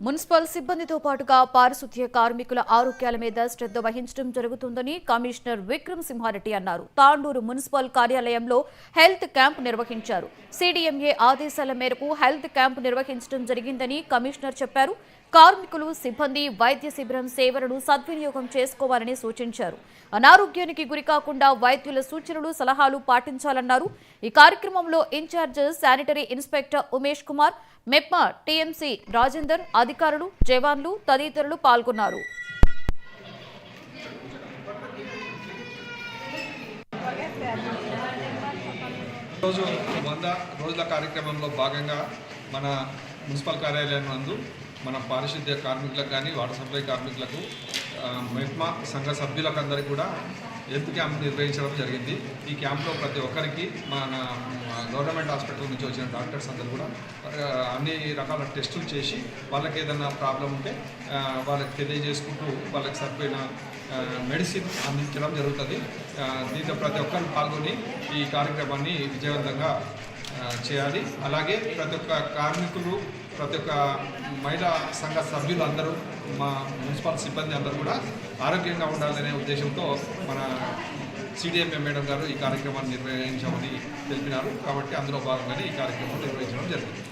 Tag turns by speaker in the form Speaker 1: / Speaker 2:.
Speaker 1: Municipal సిబ్బందితో పాటుగా పారిశుద్ధ్య కార్మికుల ఆరోగ్యాల మీద శ్రద్ధ వహించడం జరుగుతుందని కమిషనర్ విక్రమ్ సింహారెడ్డి అన్నారు. తాండూరు మున్సిపల్ కార్యాలయంలో హెల్త్ క్యాంప్ నిర్వహించారు. సిడిఎంఏ ఆదేశాల మేరకు హెల్త్ క్యాంప్ నిర్వహించడం జరిగిందని కమిషనర్ చెప్పారు. కార్మికులు, సిబ్బంది వైద్య శిబిరం సేవలను సద్వినియోగం చేసుకోవాలని సూచించారు. అనారోగ్యానికి గురికాకుండా వైద్యుల సూచనలు, సలహాలు పాటించాలన్నారు. ఈ కార్యక్రమంలో in charge sanitary inspector Umesh Kumar, Mepma TMC Rajender, అధికారులు, జవాన్లు తదితరులు పాల్గొన్నారు.
Speaker 2: రోజు 100 రోజుల కార్యక్రమంలో భాగంగా మన మున్సిపల్ కార్యాలయం నందు మన పారిశుద్ధ్య కార్మికులకు కానీ వాటర్ సప్లై కార్మికులకు మెప్మా సంఘ సభ్యులకు అందరికీ కూడా హెల్త్ క్యాంప్ నిర్వహించడం జరిగింది. ఈ క్యాంప్లో ప్రతి ఒక్కరికి మన గవర్నమెంట్ హాస్పిటల్ నుంచి వచ్చిన డాక్టర్స్ అందరూ కూడా అన్ని రకాల టెస్టులు చేసి వాళ్ళకి ఏదైనా ప్రాబ్లం ఉంటే వాళ్ళకి తెలియజేసుకుంటూ వాళ్ళకి సరిపోయిన మెడిసిన్ అందించడం జరుగుతుంది. దీంతో ప్రతి ఒక్కరు పాల్గొని ఈ కార్యక్రమాన్ని విజయవంతంగా చేయాలి. అలాగే ప్రతి ఒక్క కార్మికులు, ప్రతి ఒక్క మహిళా సంఘ సభ్యులు అందరూ, మా మున్సిపల్ సిబ్బంది అందరూ కూడా ఆరోగ్యంగా ఉండాలనే ఉద్దేశంతో మన సిడిఎంఏ మేడం గారు ఈ కార్యక్రమాన్ని నిర్వహించామని తెలిపినారు. కాబట్టి అందులో భాగంగానే ఈ కార్యక్రమం నిర్వహించడం జరిగింది.